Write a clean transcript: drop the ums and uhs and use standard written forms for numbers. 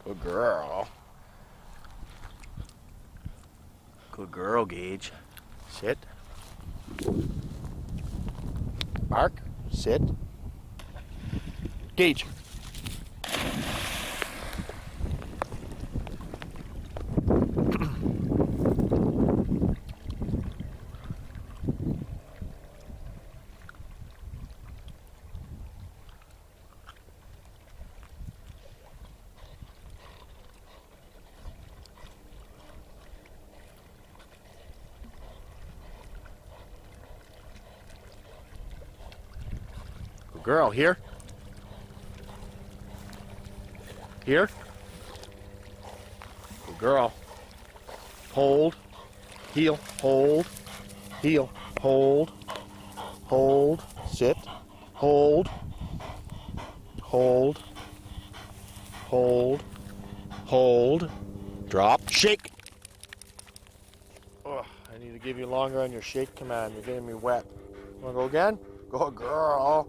Good girl. Good girl, Gage. Sit. Bark. Sit. Gage. Good girl. Here. Here. Good girl. Hold. Heel. Hold. Heel. Hold. Hold. Sit. Hold. Hold. Hold. Hold. Drop. Shake. Oh, I need to give you longer on your shake command. You're getting me wet. Want to go again? Go, girl.